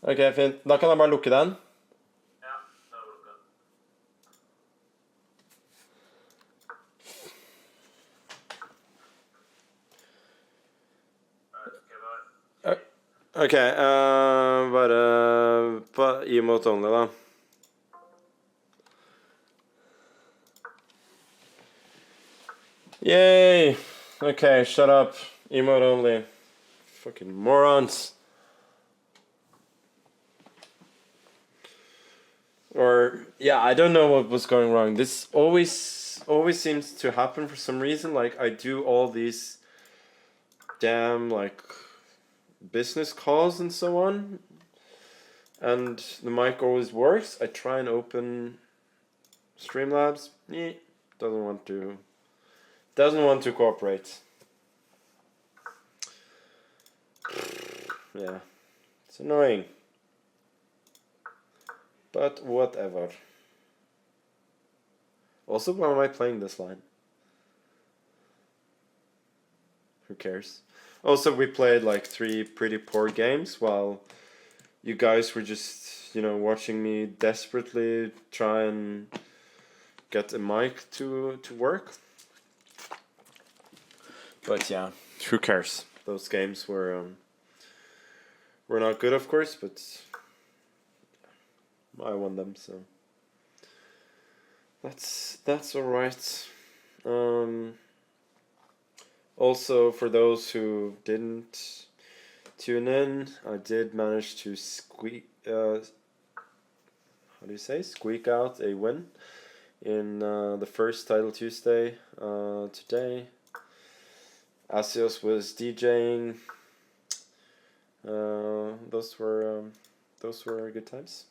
Ok, fint. Da kan jeg bare lukke den. Ja, det er lukket. Ok, bare på emote only, da. Yay! Okay, shut up. Emote only. Fucking morons. Or, yeah, I don't know what was going wrong. This always seems to happen for some reason. Like, I do all these damn, like, business calls and so on, and the mic always works. I try and open Streamlabs. Doesn't want to cooperate. Yeah, it's annoying, but whatever. Also, why am I playing this line? Who cares? Also, we played like 3 pretty poor games while you guys were just, you know, watching me desperately try and get a mic to work. But yeah, who cares? Those games were not good, of course, but I won them, so that's all right. Also, for those who didn't tune in, I did manage to squeak out a win in the first Title Tuesday today. Asios was DJing. Those were good times.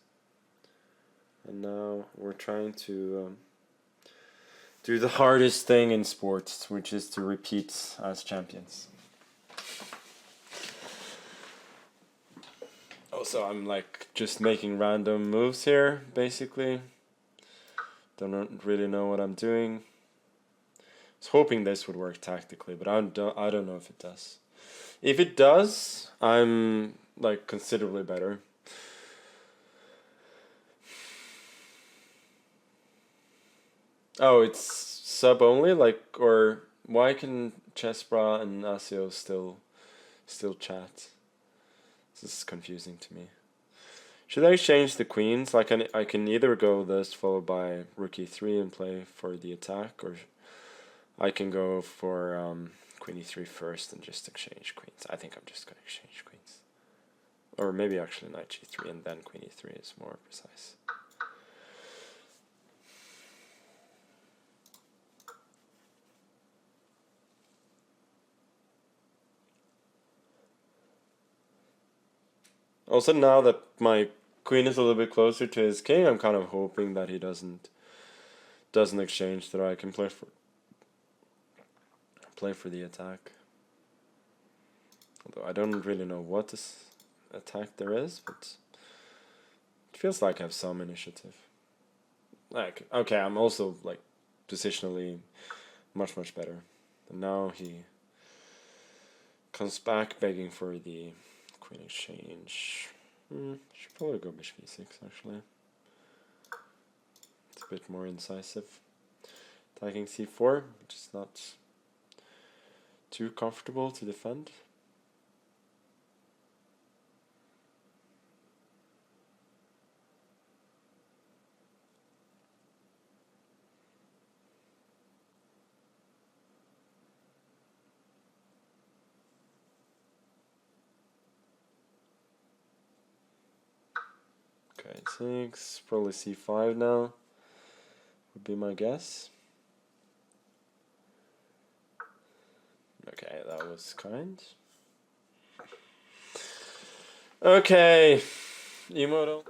And now we're trying to do the hardest thing in sports, which is to repeat as champions. Also, I'm like just making random moves here, basically. Don't really know what I'm doing. I was hoping this would work tactically, but I don't know if it does. If it does, I'm like considerably better. Oh, it's sub only, like, or why can Chessbra and Asio still chat? This is confusing to me. Should I change the queens? Like, I can either go this followed by rook e3 and play for the attack, or I can go for queen e3 first and just exchange queens. I think I'm just going to exchange queens. Or maybe actually knight g3 and then queen e3 is more precise. Also, now that my queen is a little bit closer to his king, I'm kind of hoping that he doesn't exchange, that I can play for the attack. Although I don't really know what this attack there is, but it feels like I have some initiative. Like, okay, I'm also like positionally much better. And now he comes back begging for the queen exchange. Should probably go bishop e6 actually. It's a bit more incisive. Attacking c4, which is not too comfortable to defend. Okay, 6, probably c5 now, would be my guess. Okay, that was kind. Okay, Emoto.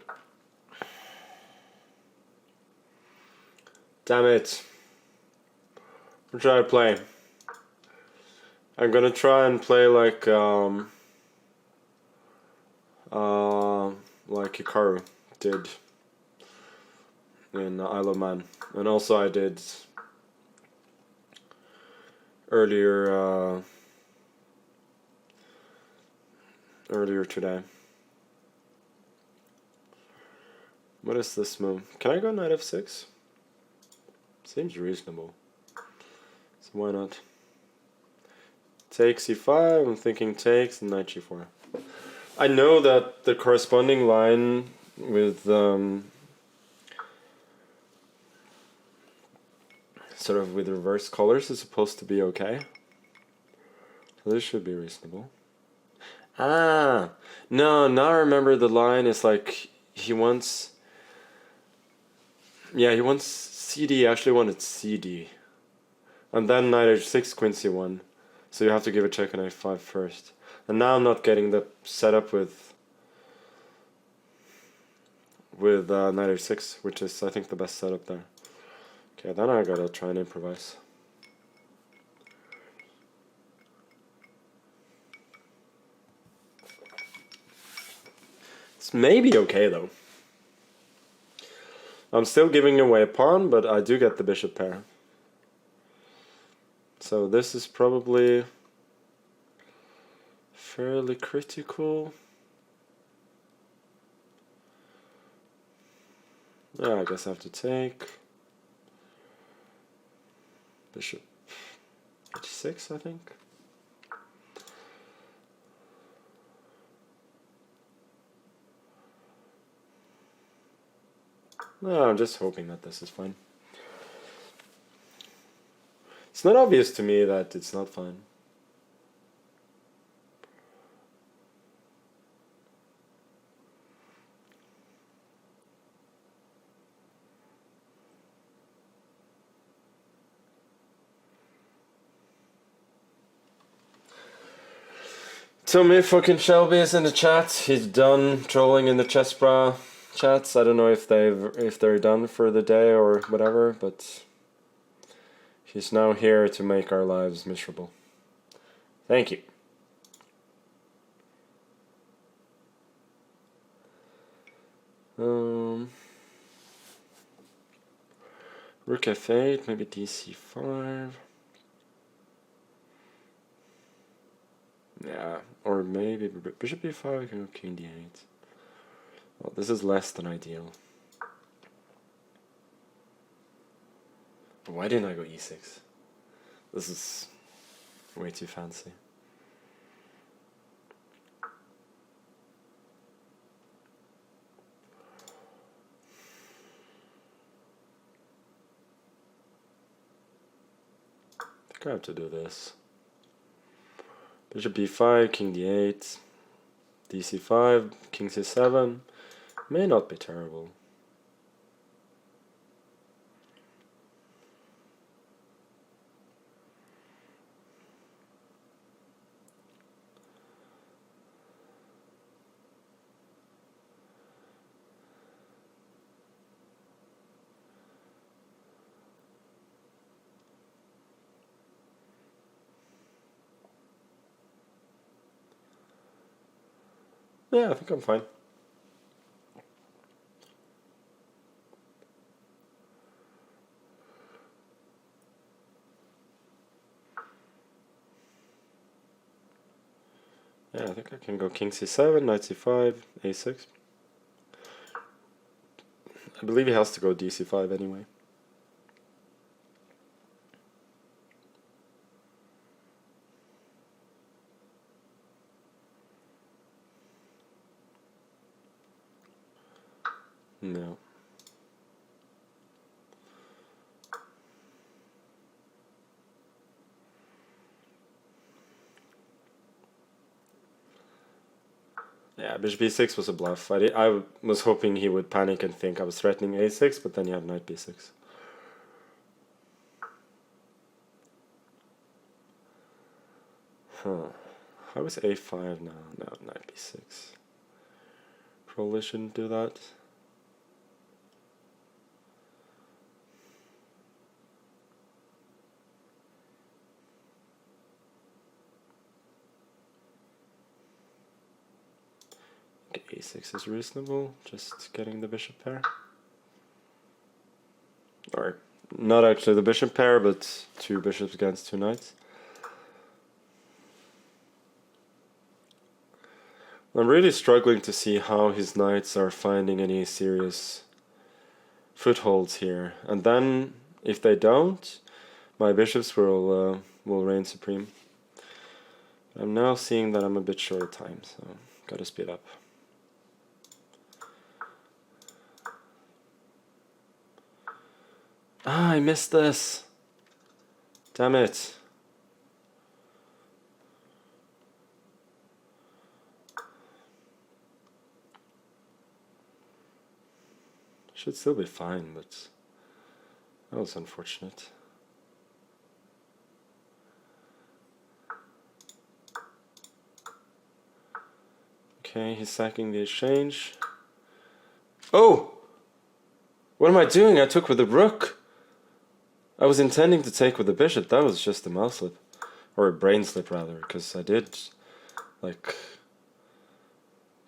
Damn it. What should I play? I'm gonna try and play like Hikaru did in Isle of Man, and also I did earlier today. What is this move? Can I go knight f6? Seems reasonable. So why not? Take c5, I'm thinking takes, and knight g4. I know that the corresponding line with sort of with reverse colors is supposed to be okay. So this should be reasonable. Ah! No, now I remember the line is like, he wants... Yeah, he wants CD, actually wanted CD. And then knight h6, queen c1. So you have to give a check on a5 first. And now I'm not getting the setup with knight h6, which is, I think, the best setup there. Okay, then I gotta try and improvise. It's maybe okay, though. I'm still giving away a pawn, but I do get the bishop pair. So this is probably fairly critical. Yeah, I guess I have to take. Bishop h6, I think. No, I'm just hoping that this is fine. It's not obvious to me that it's not fine. Tell me fucking Shelby is in the chat. He's done trolling in the chess bra chats. I don't know if they're done for the day or whatever, but he's now here to make our lives miserable. Thank you. Rook f8, maybe dc5. Yeah, or maybe bishop b5, can go king d8. Well, this is less than ideal. Why didn't I go e6? This is way too fancy. I think I have to do this. Bishop b5, king d8, dc5, king c7. May not be terrible. Yeah, I think I'm fine. Yeah, I think I can go king c7, knight c5, a6. I believe he has to go dc5 anyway. No. Yeah, bishop b6 was a bluff. I was hoping he would panic and think I was threatening a6, but then you have knight b6. Huh. How is a5 now? No, knight b6. Probably shouldn't do that. a6 is reasonable, just getting the bishop pair. Or, not actually the bishop pair, but two bishops against two knights. I'm really struggling to see how his knights are finding any serious footholds here, and then if they don't, my bishops will reign supreme. I'm now seeing that I'm a bit short of time, so gotta speed up. Ah, I missed this. Damn it. Should still be fine, but that was unfortunate. Okay, he's sacking the exchange. Oh! What am I doing? I took with the rook. I was intending to take with the bishop. That was just a mouse slip. Or a brain slip, rather, because I did, like,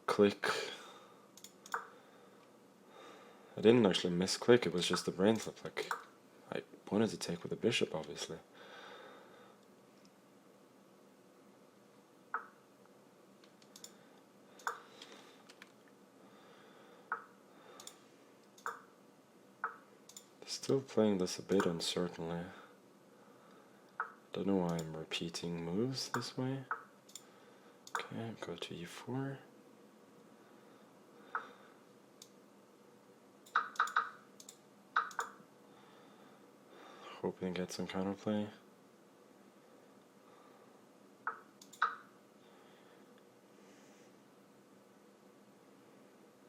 click. I didn't actually misclick, it was just a brain slip. Like, I wanted to take with the bishop, obviously. Still playing this a bit uncertainly. Don't know why I'm repeating moves this way. Okay, go to e4. Hoping to get some counterplay.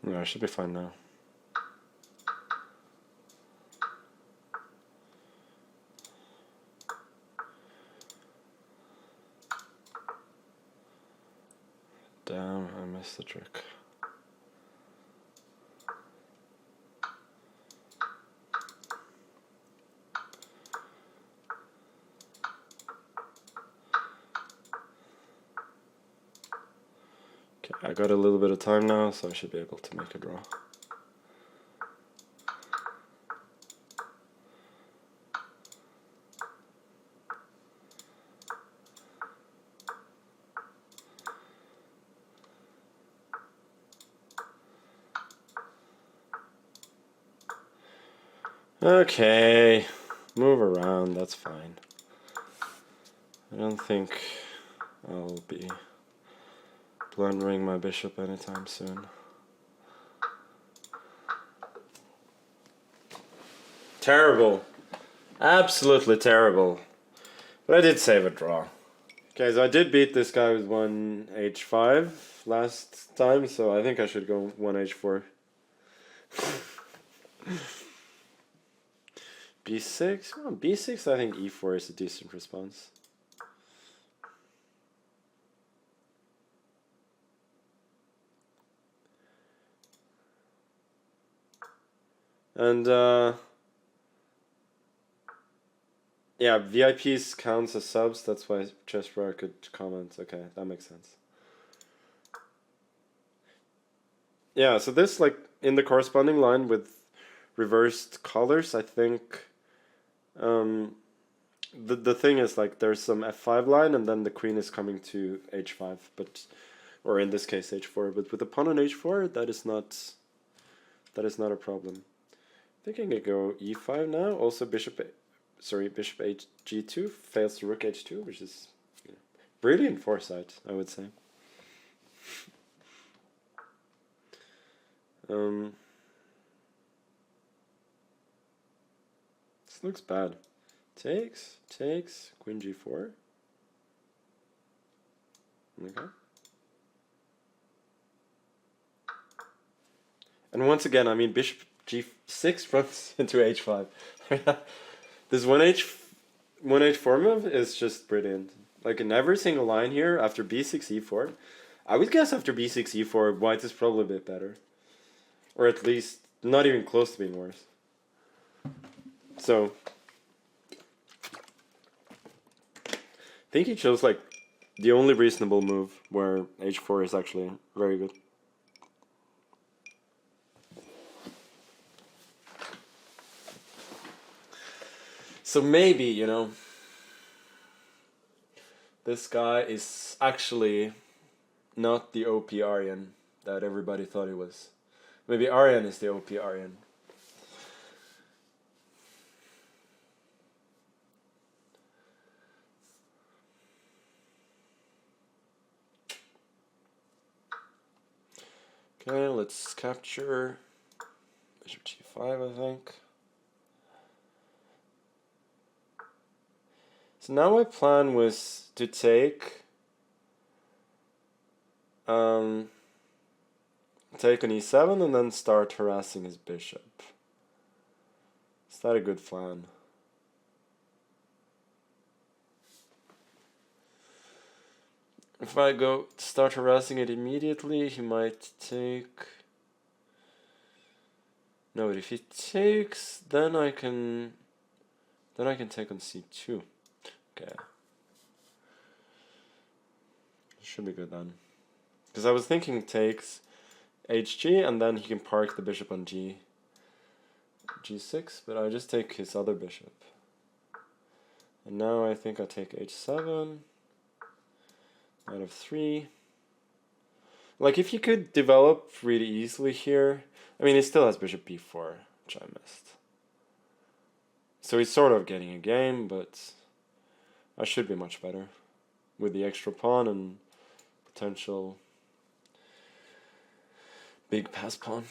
No, I should be fine now. Damn, I missed the trick. Okay, I got a little bit of time now, so I should be able to make a draw. Okay, move around, that's fine. I don't think I'll be blundering my bishop anytime soon. Terrible. Absolutely terrible. But I did save a draw. Okay, so I did beat this guy with 1h5 last time, so I think I should go 1h4. b6? Well, b6, I think e4 is a decent response. And, yeah, VIPs counts as subs, that's why ChessPro could comment. Okay, that makes sense. Yeah, so this, like, in the corresponding line with reversed colors, I think, the thing is, like, there's some f5 line, and then the queen is coming to h5, but, or in this case h4, but with the pawn on h4, that is not a problem. I think I can go e5 now, also bishop g2, fails to rook h2, which is, you know, brilliant foresight, I would say. This looks bad. Takes, queen g4. Okay. And once again, I mean, bishop g6 runs into h5. This 1h4 move is just brilliant. Like, in every single line here, after b6, e4, I would guess after b6, e4, white is probably a bit better. Or at least not even close to being worse. So, I think he chose, like, the only reasonable move where h4 is actually very good. So maybe, you know, this guy is actually not the OP Aryan that everybody thought he was. Maybe Aryan is the OP Aryan. Okay, let's capture bishop g5, I think. So now my plan was to take on e7 and then start harassing his bishop. Is that a good plan? If I go start harassing it immediately, he might take... No, but if he takes, then I can take on c2. Okay. Should be good then. Because I was thinking takes hg and then he can park the bishop on g6, but I just take his other bishop. And now I think I take h7, knight f3. Like if you could develop really easily here, I mean he still has bishop b4, which I missed. So he's sort of getting a game, but I should be much better with the extra pawn and potential big pass pawn.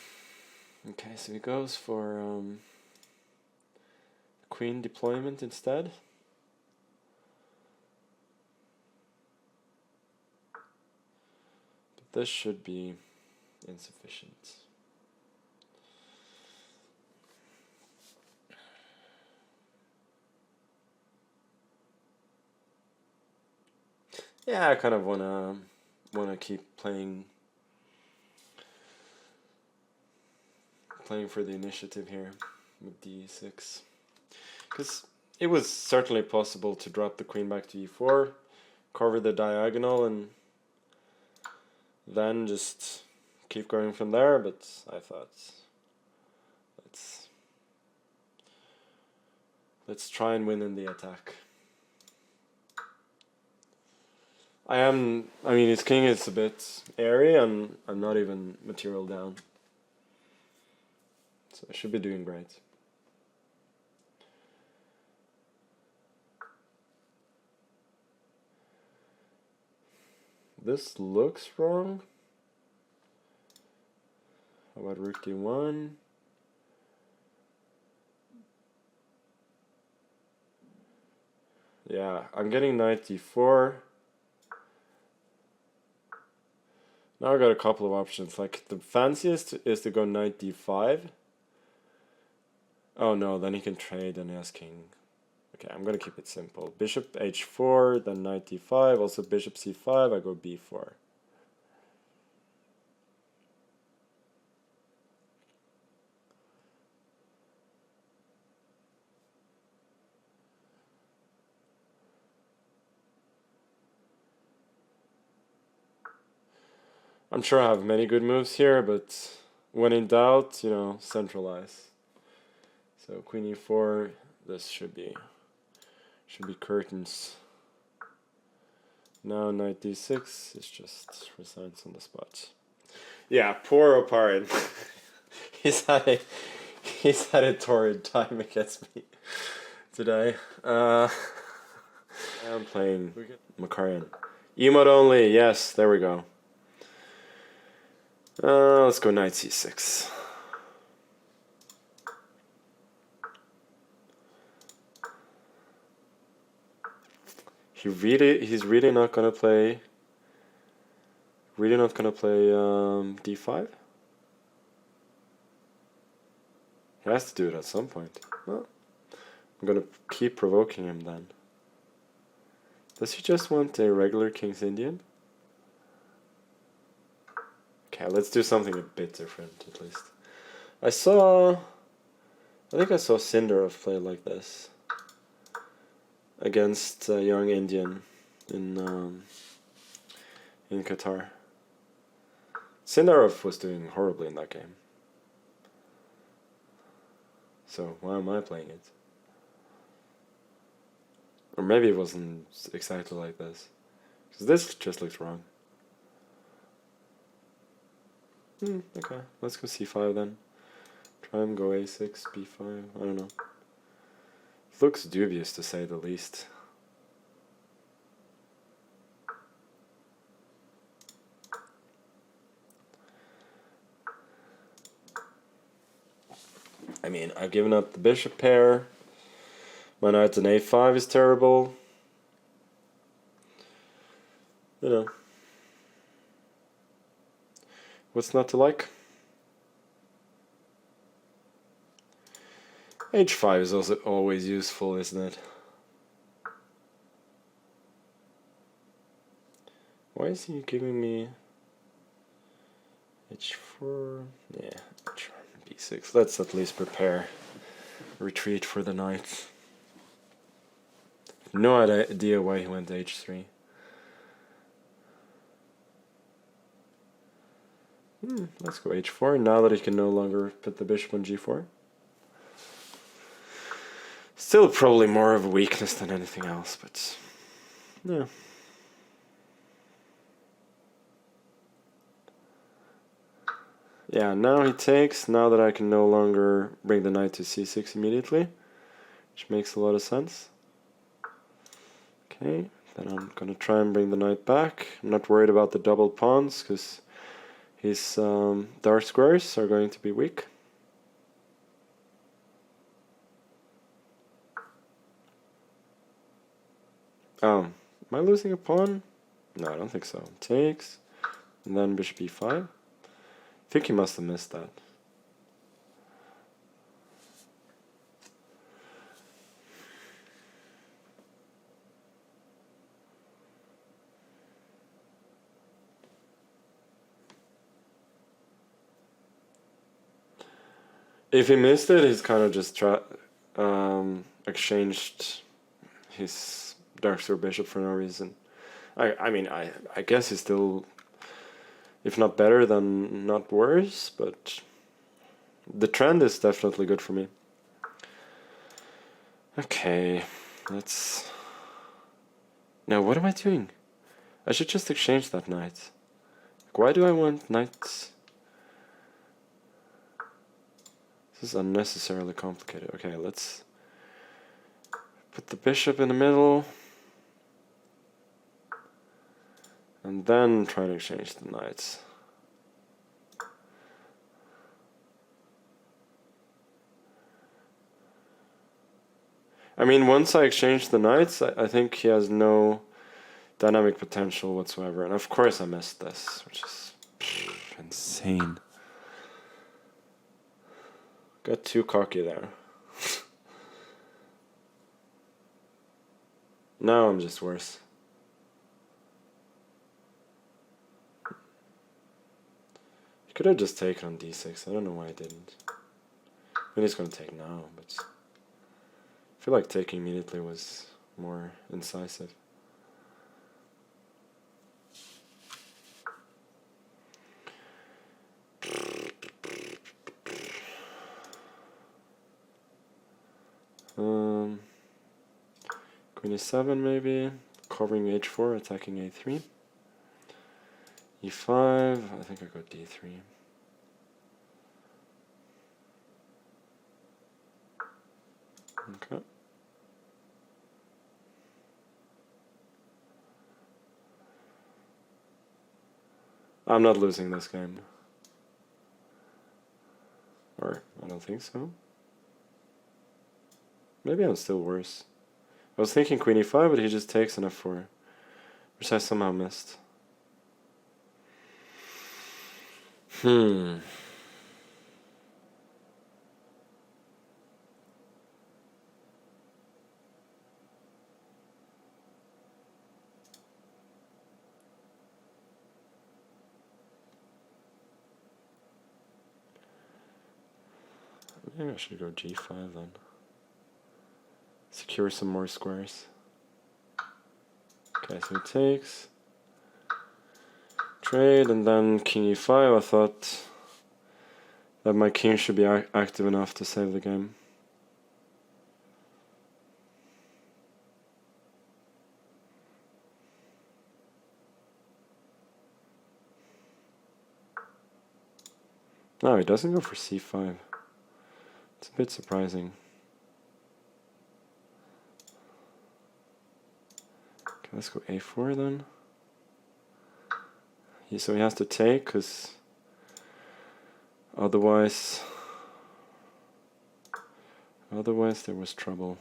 Okay, so he goes for queen deployment instead. But this should be insufficient. Yeah, I kind of wanna keep playing for the initiative here with d6, because it was certainly possible to drop the queen back to e4, cover the diagonal, and then just keep going from there. But I thought let's try and win in the attack. I mean, his king is a bit airy, and I'm not even material down. So I should be doing great. This looks wrong. How about rook d1? Yeah, I'm getting knight d4. Now I got a couple of options. Like the fanciest is to go knight d5. Oh no, then he can trade and he has king. Okay, I'm gonna keep it simple. Bishop h4, then knight d5, also bishop c5, I go b4. I'm sure I have many good moves here, but when in doubt, centralize. So queen e4, this should be curtains. Now knight d6 is just resigns on the spot. Yeah, poor Oparin. he's had a torrid time against me today. I'm playing Makarian. Emote only, yes, there we go. Let's go knight c6. He's really not gonna play. Really not gonna play d5. He has to do it at some point. Well, I'm gonna keep provoking him then. Does he just want a regular King's Indian? Okay, let's do something a bit different at least. I think I saw Sindarov play like this against a young Indian in Qatar. Sindarov was doing horribly in that game. So why am I playing it? Or maybe it wasn't exactly like this. Because this just looks wrong. Okay, let's go c5 then. Try and go a6, b5, I don't know. It looks dubious to say the least. I mean, I've given up the bishop pair. My knight on a5 is terrible. You know. What's not to like? h5 is also always useful, isn't it? Why is he giving me h4? Yeah, b6. Let's at least prepare retreat for the knight. No idea why he went to h3. Let's go h4 now that he can no longer put the bishop on g4. Still probably more of a weakness than anything else, but yeah. Yeah, now he takes, now that I can no longer bring the knight to c6 immediately, which makes a lot of sense. Okay, then I'm gonna try and bring the knight back. I'm not worried about the double pawns, because his dark squares are going to be weak. Am I losing a pawn? No, I don't think so. Takes, and then bishop e5. I think he must have missed that. If he missed it, he's kind of just exchanged his dark square bishop for no reason. I mean, I guess he's still, if not better, then not worse, but the trend is definitely good for me. Okay, let's... Now, what am I doing? I should just exchange that knight. Why do I want knights? This is unnecessarily complicated. Okay, let's put the bishop in the middle. And then try to exchange the knights. I mean, once I exchange the knights, I think he has no dynamic potential whatsoever. And of course I missed this, which is insane. Got too cocky there. Now I'm just worse. He could have just taken on d6. I don't know why I didn't. I mean, he's going to take now, but I feel like taking immediately was more incisive. Queen e7 maybe, covering h4, attacking a3. e5, I think I got d3. Okay. I'm not losing this game. Or, I don't think so. Maybe I'm still worse. I was thinking queen e5, but he just takes an f4, which I somehow missed. Maybe I should go g5 then. Secure some more squares. Okay, so he takes. Trade, and then king e5. I thought that my king should be active enough to save the game. No, he doesn't go for c5. It's a bit surprising. Okay, let's go a4 then. So he has to take, because otherwise Otherwise there was trouble.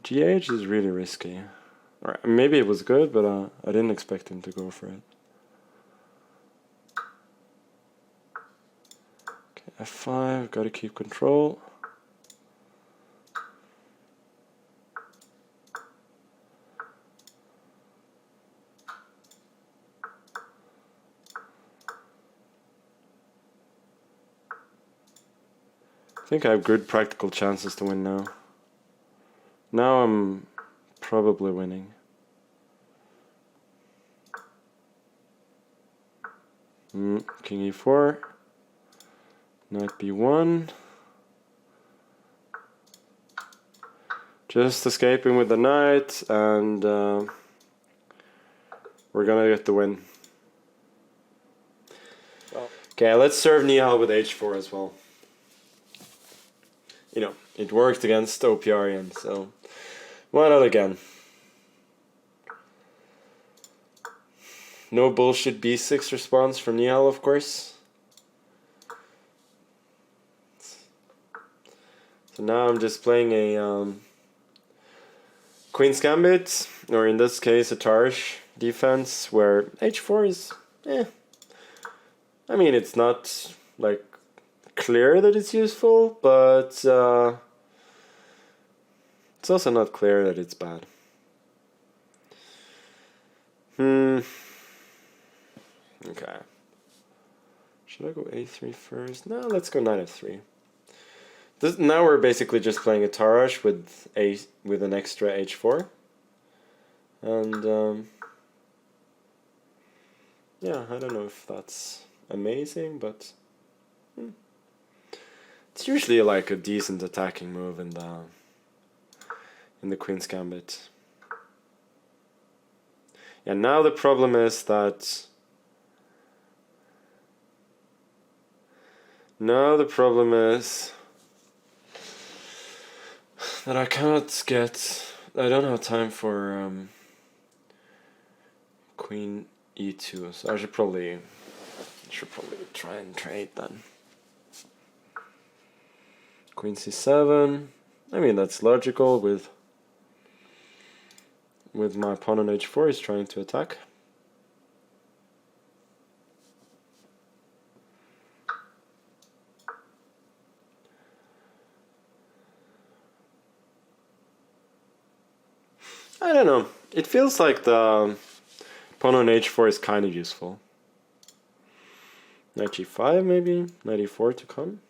GH is really risky. Or maybe it was good, but I didn't expect him to go for it. Okay, F5, gotta keep control. I think I have good practical chances to win now. Now I'm probably winning. King e4. Knight b1. Just escaping with the knight, and we're gonna get the win. Okay, let's serve Nihal with h4 as well. You know, it worked against Oparin, so why not again? No bullshit b6 response from Nihal, of course. So now I'm just playing a Queen's Gambit, or in this case a Tarsh defense, where h4 is, I mean, it's not like clear that it's useful, but it's also not clear that it's bad. Okay. Should I go a3 first? No, let's go knight f3. Now we're basically just playing a Tarrasch with an extra h4, and yeah, I don't know if that's amazing, but it's usually like a decent attacking move in the Queen's Gambit. Yeah, now the problem is that I cannot get. I don't have time for Queen e2, so I should probably try and trade then. Queen c7. I mean, that's logical with my pawn on h4 is trying to attack. I don't know. It feels like the pawn on h4 is kind of useful. Knight g5 maybe, knight e4 to come.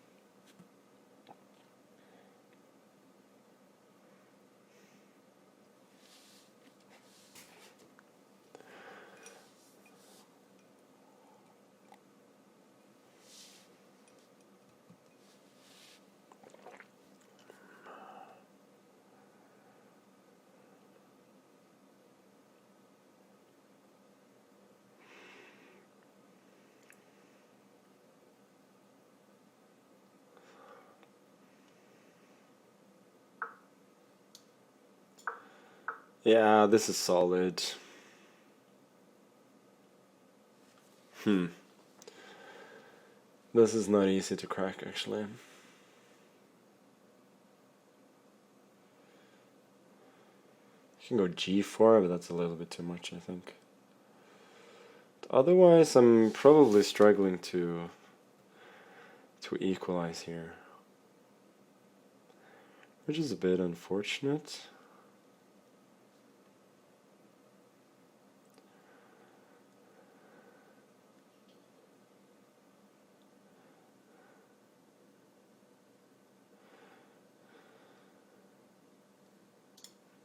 Yeah, this is solid. This is not easy to crack, actually. You can go g4, but that's a little bit too much, I think. But otherwise, I'm probably struggling to equalize here, which is a bit unfortunate.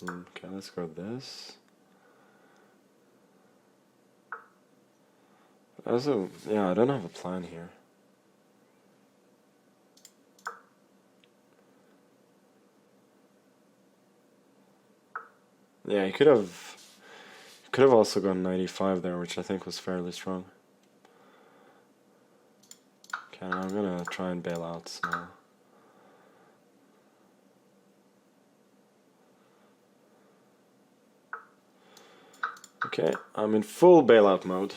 Okay, let's go this. Also, yeah, I don't have a plan here. Yeah, he could have also gone 95 there, which I think was fairly strong. Okay, I'm gonna try and bail out now. Okay, I'm in full bailout mode.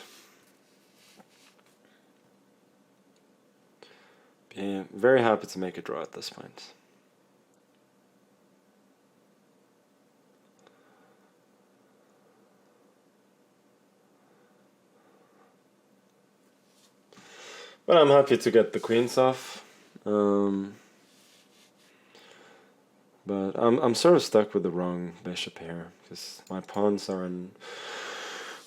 Be very happy to make a draw at this point. But I'm happy to get the queens off. But I'm sort of stuck with the wrong bishop here, because my pawns are on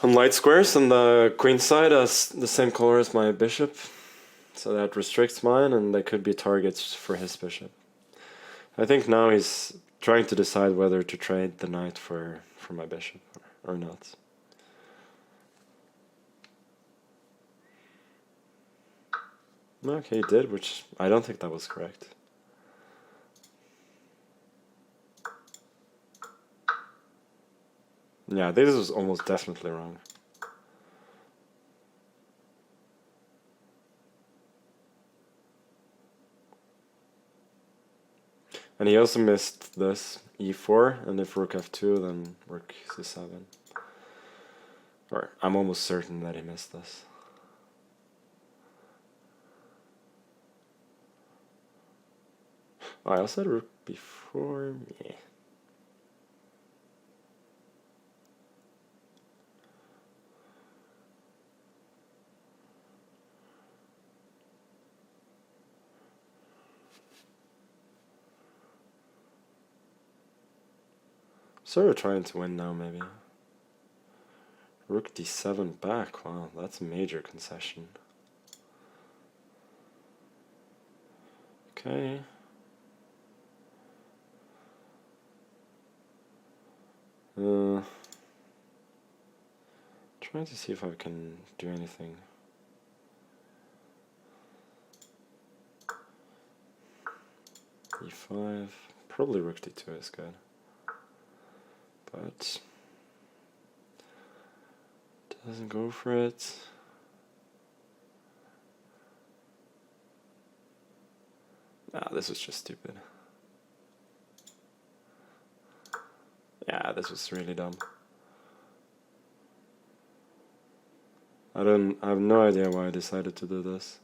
light squares, and the queen side has the same color as my bishop, so that restricts mine, and they could be targets for his bishop. I think now he's trying to decide whether to trade the knight for my bishop or not. Okay, he did, which I don't think that was correct. Yeah, this was almost definitely wrong. And he also missed this, e4, and if rook f2, then rook c7. Or, I'm almost certain that he missed this. Oh, I also had rook before, yeah. Sort of trying to win now, maybe. Rook d7 back, wow, that's a major concession. Okay. Trying to see if I can do anything. e5, probably rook d2 is good. But doesn't go for it. Ah, this was just stupid. Yeah, this was really dumb. I have no idea why I decided to do this.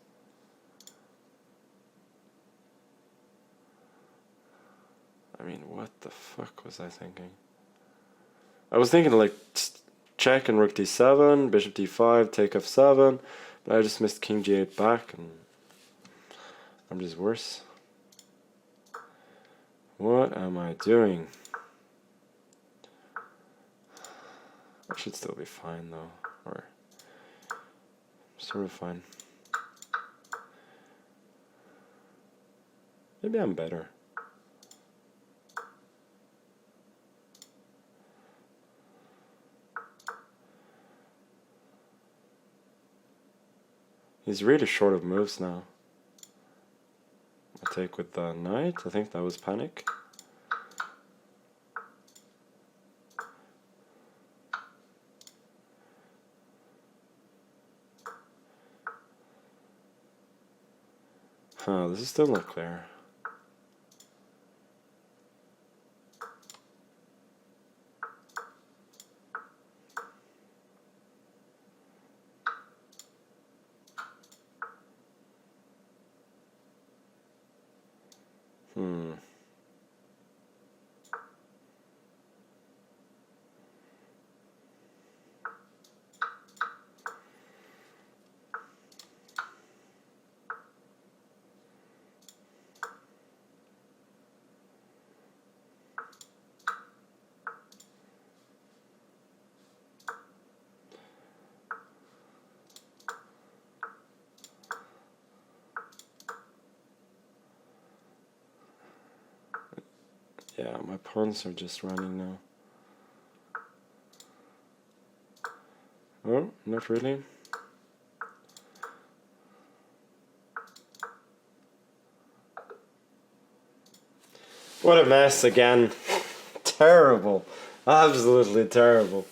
I mean, what the fuck was I thinking? I was thinking like check and rook d7, bishop d5, take f7, but I just missed king g8 back, and I'm just worse. What am I doing? I should still be fine though, or sort of fine. Maybe I'm better. He's really short of moves now. I take with the knight. I think that was panic. Huh, this is still not clear. Yeah, my pawns are just running now. Oh, not really. What a mess again. Terrible. Absolutely terrible.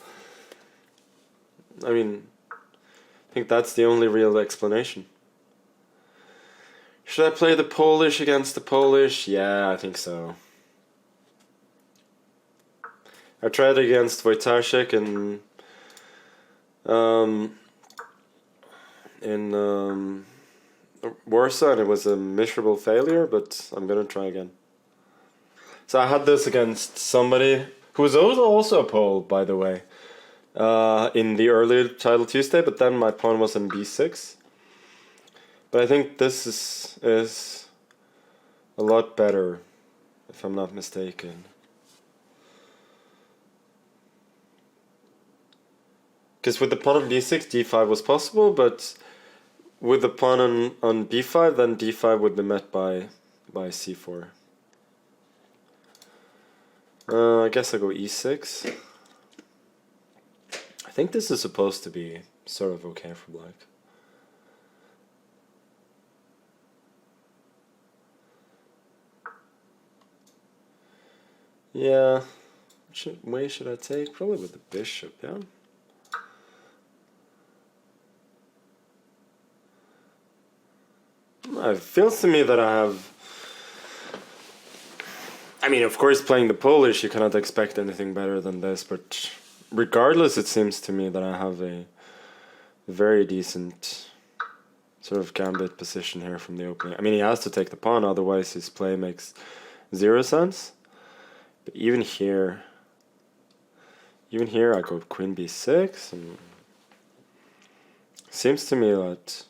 I mean, I think that's the only real explanation. Should I play the Polish against the Polish? Yeah, I think so. I tried against Wojtaszek, and In Warsaw, and it was a miserable failure, but I'm gonna try again. So I had this against somebody who was also a Pole, by the way, in the early Title Tuesday, but then my pawn was in b6. But I think this is a lot better, if I'm not mistaken. Because with the pawn on b6, d5 was possible, but with the pawn on b5, then d5 would be met by c4. I guess I go e6. I think this is supposed to be sort of okay for black. Yeah, which way should I take? Probably with the bishop, yeah? It feels to me that I have... I mean, of course, playing the Polish, you cannot expect anything better than this, but regardless, it seems to me that I have a very decent sort of gambit position here from the opening. I mean, he has to take the pawn, otherwise his play makes zero sense. But even here I go queen b6, and seems to me that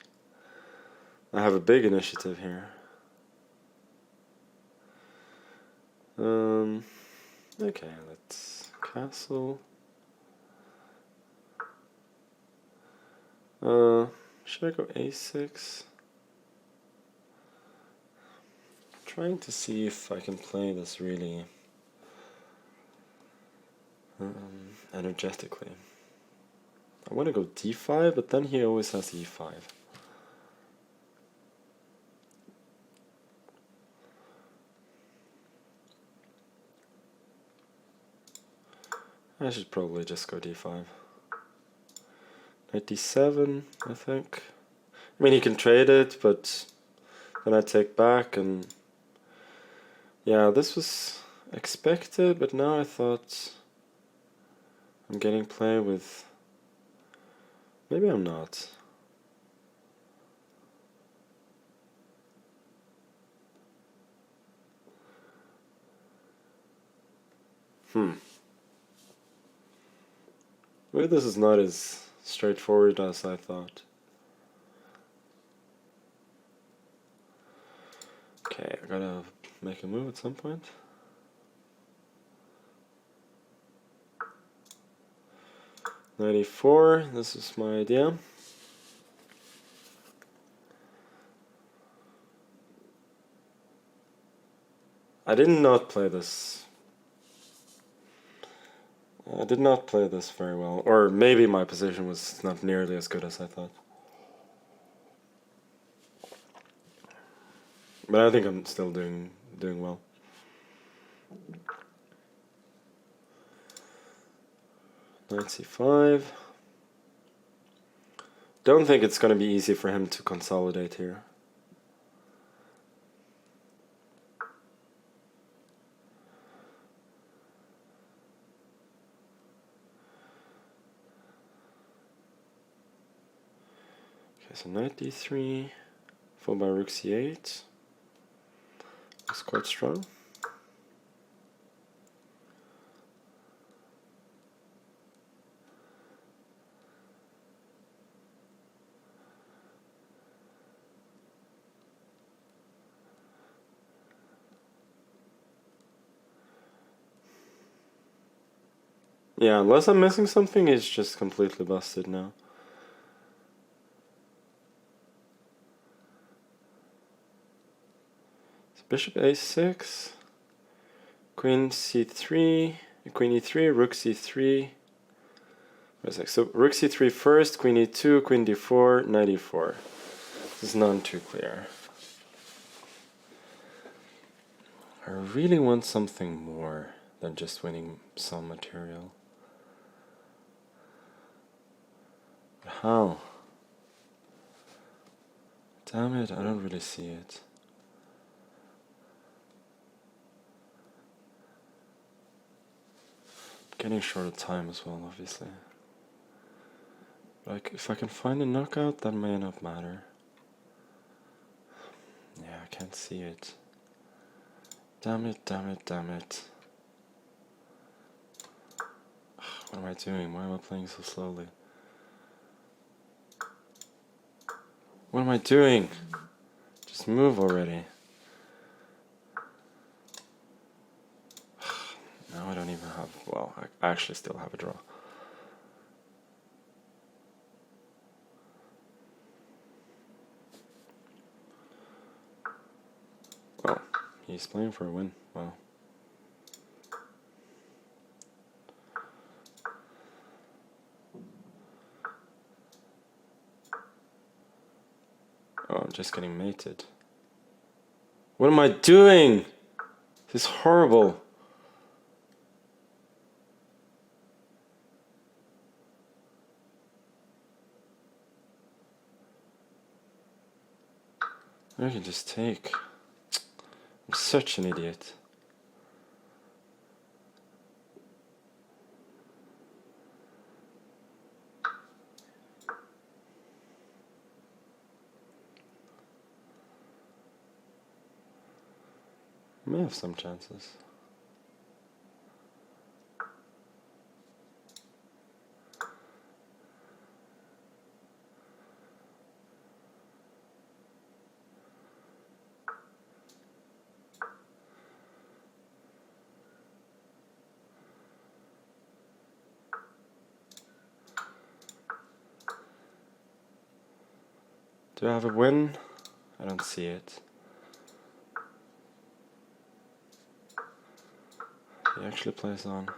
I have a big initiative here. Okay, let's castle. Should I go a6? Trying to see if I can play this really energetically. I want to go d5, but then he always has e5. I should probably just go d5. Knight d7, I think. I mean, he can trade it, but then I take back, and yeah, this was expected, but now I thought I'm getting play with... Maybe I'm not. Maybe this is not as straightforward as I thought. Okay, I gotta make a move at some point. Knight e4, this is my idea. I did not play this. I did not play this very well, or maybe my position was not nearly as good as I thought. But I think I'm still doing well. Knight c5. Don't think it's going to be easy for him to consolidate here. Okay, so knight d3, followed by rook c8. Looks quite strong. Yeah, unless I'm missing something, it's just completely busted now. So bishop a6, queen c3, queen e3, rook c3. So rook c3 first, queen e2, queen d4, knight e4. This is none too clear. I really want something more than just winning some material. But how? Damn it, I don't really see it. Getting short of time as well, obviously. Like, if I can find a knockout, that may not matter. Yeah, I can't see it. Damn it, damn it, damn it. What am I doing? Why am I playing so slowly? What am I doing? Just move already. Now I don't even have... Well, I actually still have a draw. Oh, he's playing for a win. Wow. Oh, I'm just getting mated. What am I doing? This is horrible. I can just take. I'm such an idiot. I may have some chances. Do I have a win? I don't see it. He actually plays on.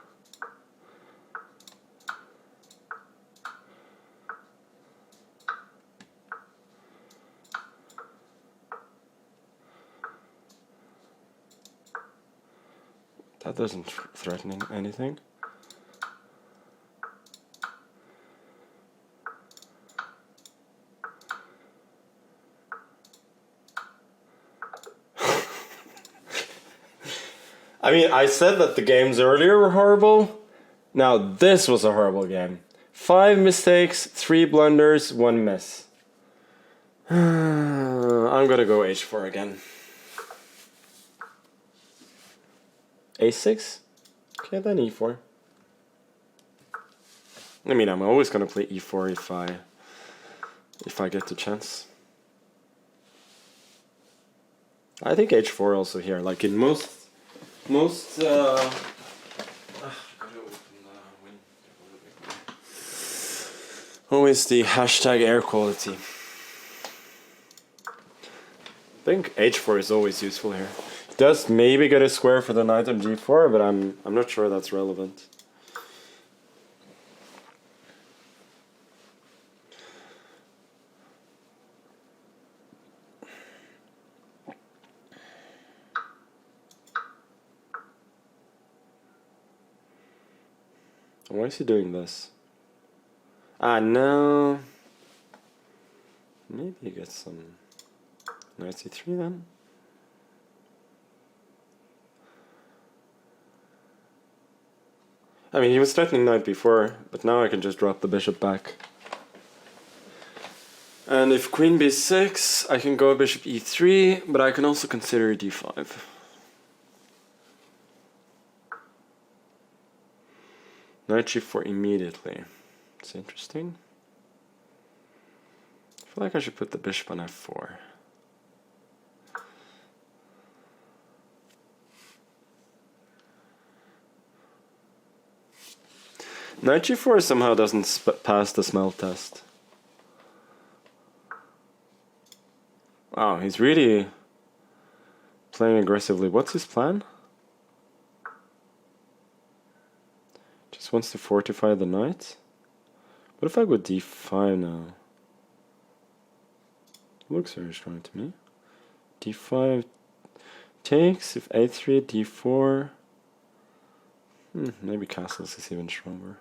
That doesn't threaten anything. I mean, I said that the games earlier were horrible. Now this was a horrible game. 5 mistakes, 3 blunders, 1 miss. I'm gonna go h4 again. a6? Okay, then e4. I mean, I'm always gonna play e4 if I get the chance. I think h4 also here, like in most always the hashtag air quality. I think h4 is always useful here. It does maybe get a square for the knight on g4, but I'm not sure that's relevant. Why is he doing this? Ah, no. Maybe he gets some knight c3 then. I mean, he was threatening knight before, but now I can just drop the bishop back. And if queen b6, I can go bishop e3, but I can also consider d5. Knight g4 immediately. It's interesting. I feel like I should put the bishop on f4. Knight g4 somehow doesn't pass the smell test. Wow, he's really playing aggressively. What's his plan? Just wants to fortify the knight. What if I go d5 now? Looks very strong to me. d5 takes, if a3, d4. Maybe castles is even stronger.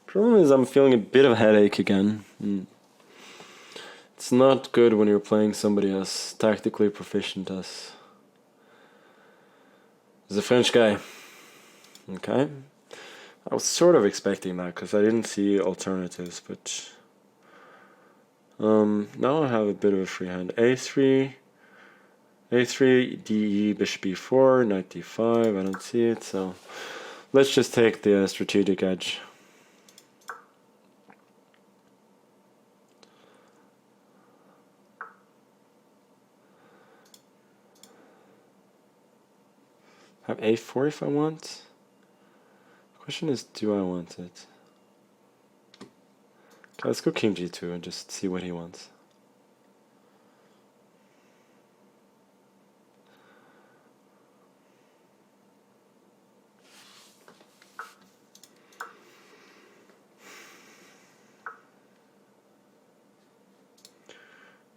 Problem is I'm feeling a bit of a headache again. It's not good when you're playing somebody as tactically proficient as the French guy. Okay. I was sort of expecting that because I didn't see alternatives, but now I have a bit of a free hand. A3, DE, bishop B4, knight D5. I don't see it, so let's just take the strategic edge. Have A4 if I want. The question is, do I want it? Okay, let's go King G2 and just see what he wants.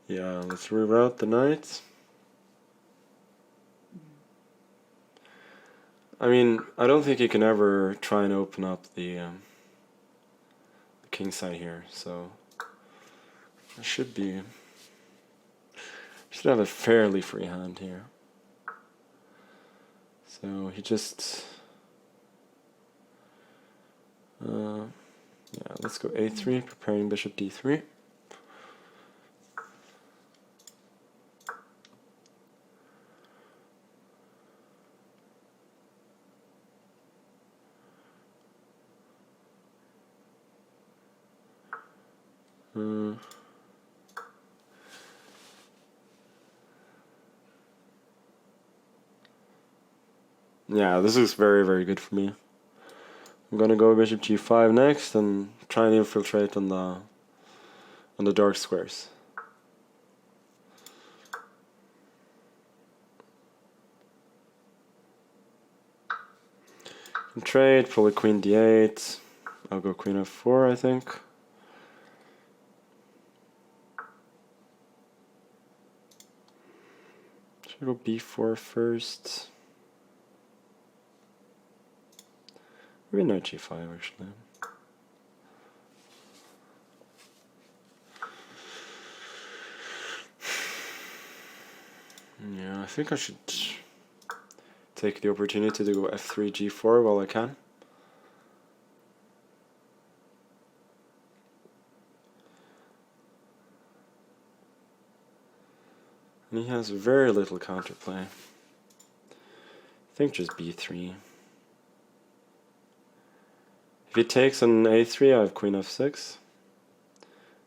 Yeah, let's reroute the knight. I mean, I don't think you can ever try and open up the king side here, so I should have a fairly free hand here. So he just yeah, let's go A3, preparing bishop D3. Yeah, this looks very, very good for me. I'm gonna go bishop G5 next and try and infiltrate on the dark squares. And trade, probably queen D8. I'll go queen F4, I think. Should I go B4 first? Maybe knight G5 actually. Yeah, I think I should take the opportunity to go F3 G4 while I can. And he has very little counterplay. I think just B3. If he takes on A3, I have queen F6.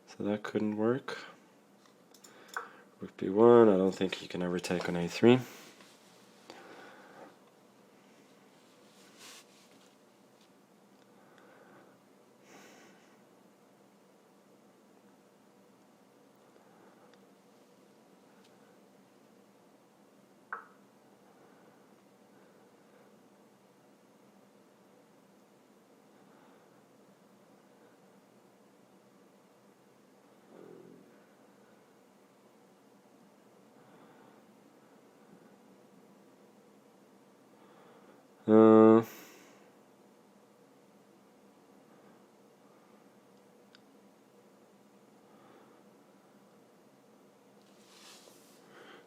So that couldn't work. Rook B1, I don't think he can ever take on A3.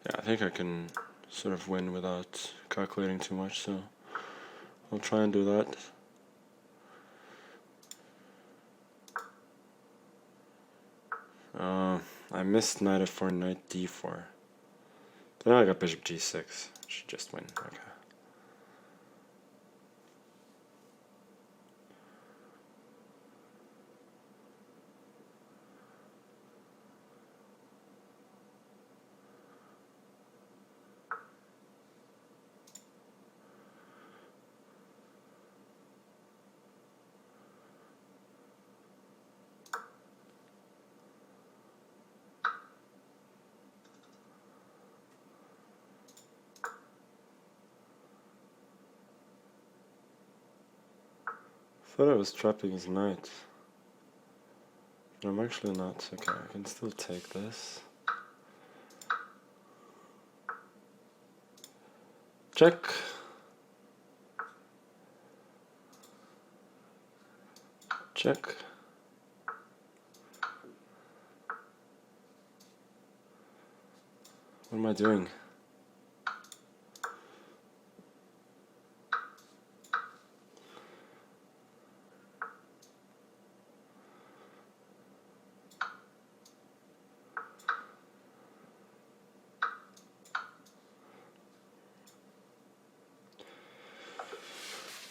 Yeah, I think I can sort of win without calculating too much, so I'll try and do that. I missed knight F4, knight D4. Then I got bishop G6. Should just win. Okay. I thought I was trapping his knight. No, I'm actually not. Okay, I can still take this. Check. Check. What am I doing?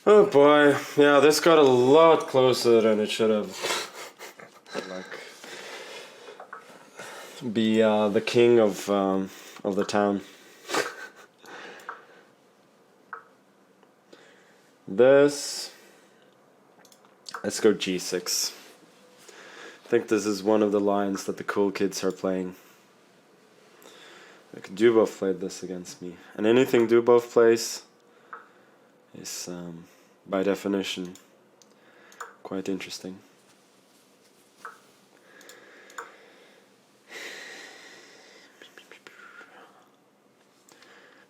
Oh boy, yeah, this got a lot closer than it should have. Like, be the king of the town. This. Let's go G6. I think this is one of the lines that the cool kids are playing. Like Dubov played this against me, and anything Dubov plays is, by definition, quite interesting.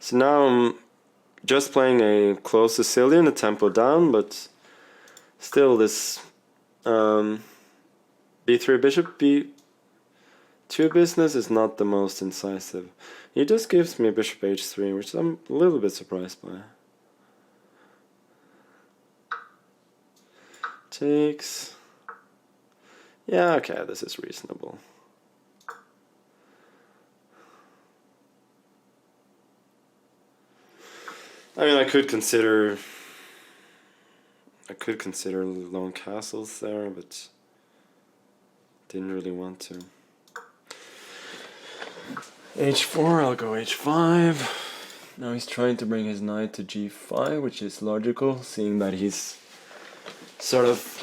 So now I'm just playing a close Sicilian, a tempo down, but still this b3 bishop b2 business is not the most incisive. He just gives me bishop h3, which I'm a little bit surprised by. Takes. Yeah, okay, this is reasonable. I mean, I could consider lone castles there, but didn't really want to. h4, I'll go h5. Now he's trying to bring his knight to g5, which is logical, seeing that he's sort of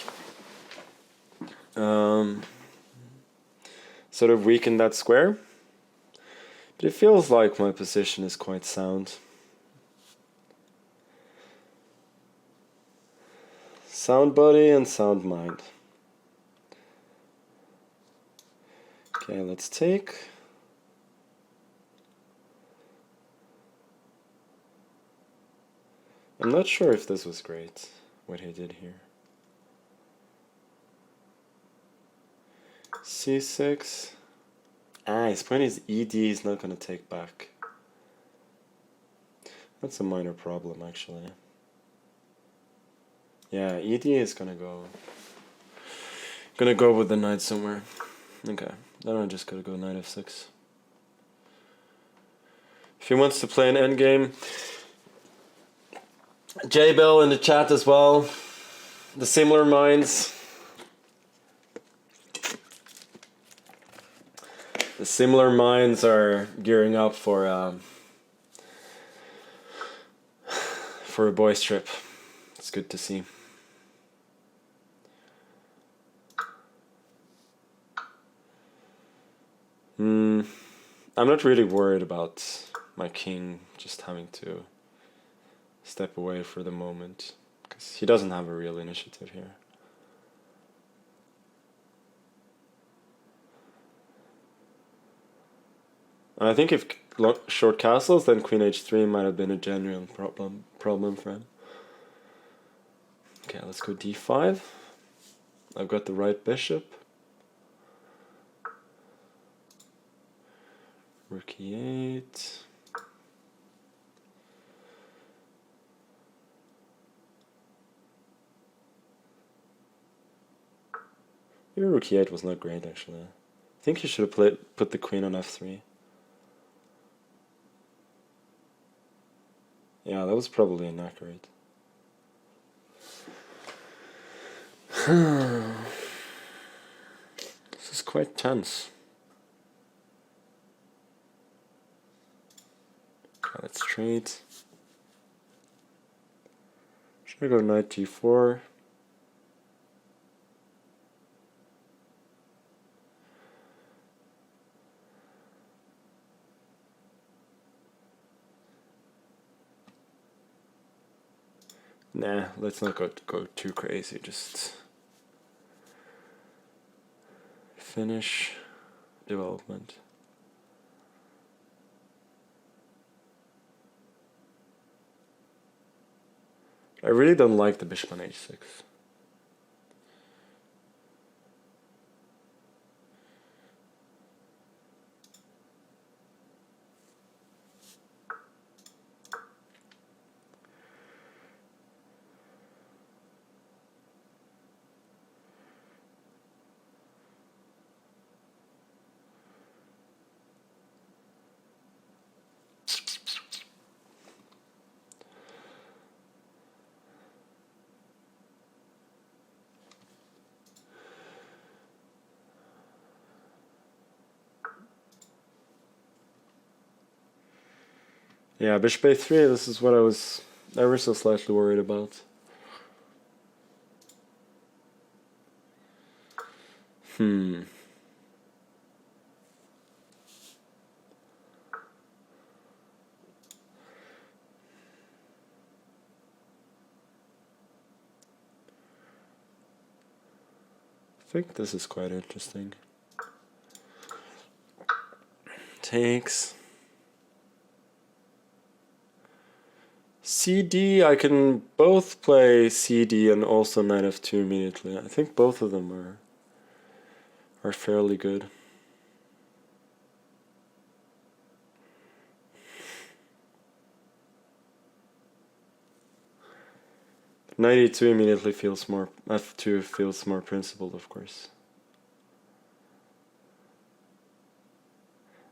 weakened that square. But it feels like my position is quite sound. Sound body and sound mind. Okay, let's take. I'm not sure if this was great, what he did here. c6. His point is ED is not going to take back. That's a minor problem, actually. Yeah, ED is gonna go with the knight somewhere. Okay, then I'm just gonna go knight f6. If he wants to play an endgame, J-Bell in the chat as well. The similar minds. The similar minds are gearing up for a boys' trip. It's good to see. I'm not really worried about my king just having to step away for the moment, because he doesn't have a real initiative here. And I think if short castles, then queen h3 might have been a genuine problem for him. Okay, let's go d5. I've got the right bishop. Rook e8. Maybe rook e8 was not great, actually. I think you should have put the queen on f3. Yeah, that was probably inaccurate. This is quite tense. Okay, let's trade. Should I go knight g4? Nah, let's not go too crazy, just finish development. I really don't like the bishop on h6. Yeah, bishop a3, this is what I was ever so slightly worried about. I think this is quite interesting. Takes. CD, I can both play CD and also knight f2 immediately. I think both of them are fairly good. Knight e2 immediately feels more, f2 feels more principled, of course.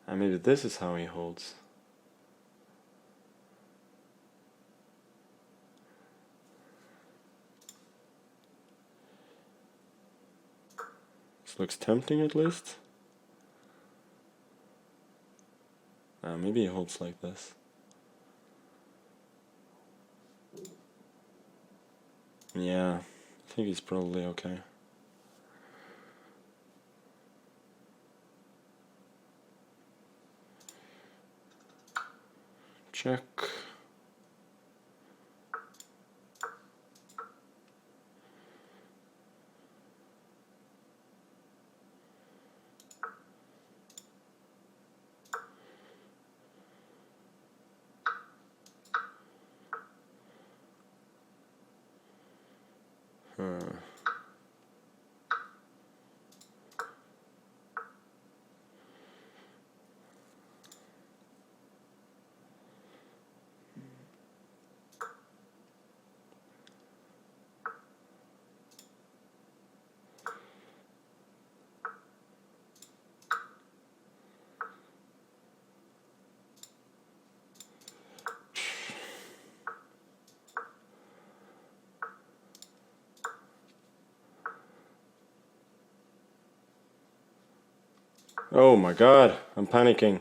And maybe this is how he holds. This looks tempting at least. Maybe he holds like this. Yeah, I think he's probably okay. Check. Oh my god, I'm panicking.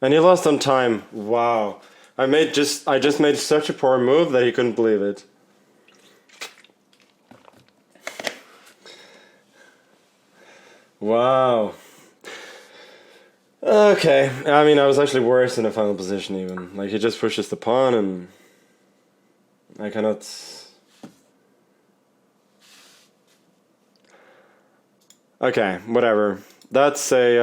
And he lost on time. Wow. I just made such a poor move that he couldn't believe it. Wow. Okay, I mean, I was actually worse in the final position even. Like, he just pushes the pawn and I cannot... Okay, whatever. That's a...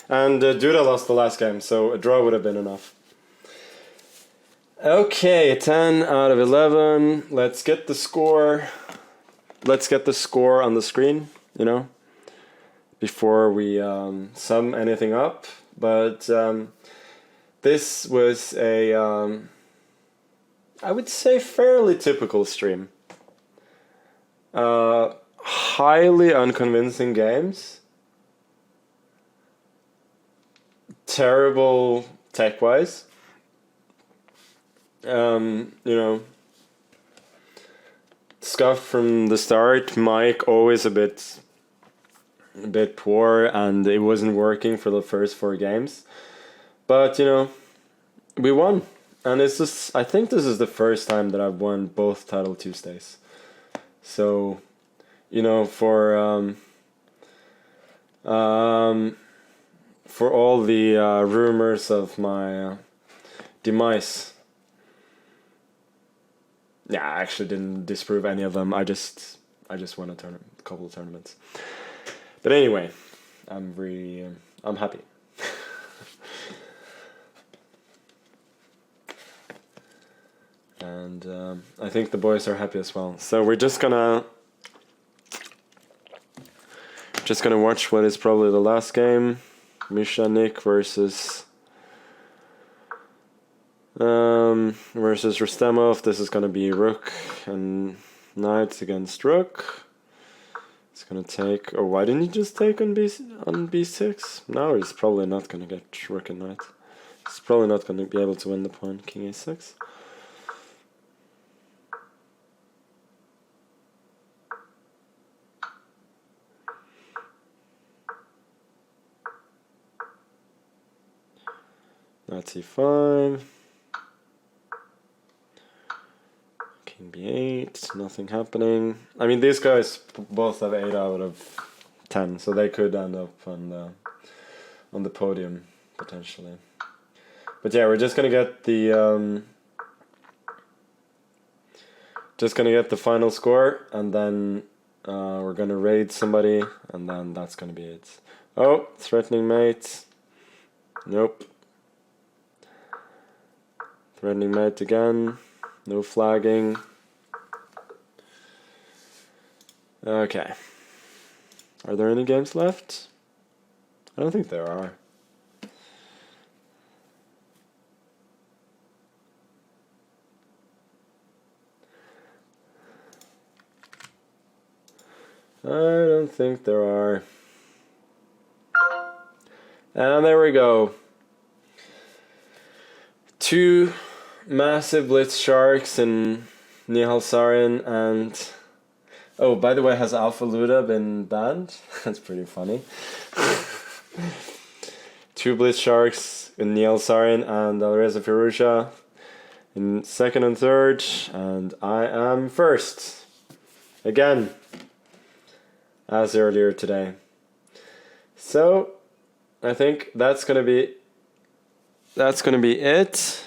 And Duda lost the last game, so a draw would have been enough. Okay, 10 out of 11. Let's get the score. Let's get the score on the screen, you know, before we sum anything up. But this was a, I would say, fairly typical stream. Highly unconvincing games. Terrible tech-wise. You know, scuff from the start. Mike always a bit poor, and it wasn't working for the first 4 games. But you know, we won, and it's just, I think this is the first time that I've won both Title Tuesdays. So, you know, for all the rumors of my demise, yeah, I actually didn't disprove any of them. I just won a couple of tournaments. But anyway, I'm happy. And I think the boys are happy as well. So we're just gonna watch what is probably the last game. Misha Nick versus Rustemov. This is gonna be Rook and Knight against Rook. It's gonna take. Oh, why didn't he just take on b6? Now he's probably not gonna get Rook and Knight. He's probably not gonna be able to win the pawn. King a6. That's e5. King b8, nothing happening. I mean, these guys both have 8 out of 10, so they could end up on the podium potentially. But yeah, we're just gonna get the final score, and then we're gonna raid somebody, and then that's gonna be it. Oh, threatening mate. Nope. Threatening mate again. No flagging. Okay. Are there any games left? I don't think there are. I don't think there are. And there we go. 2 massive Blitz Sharks in Nihal Sarin, and oh, by the way, has Alpha Luda been banned? That's pretty funny. 2 Blitz Sharks in Nihal Sarin and Alireza Firouzja in second and third, and I am first again, as earlier today. So I think that's gonna be it.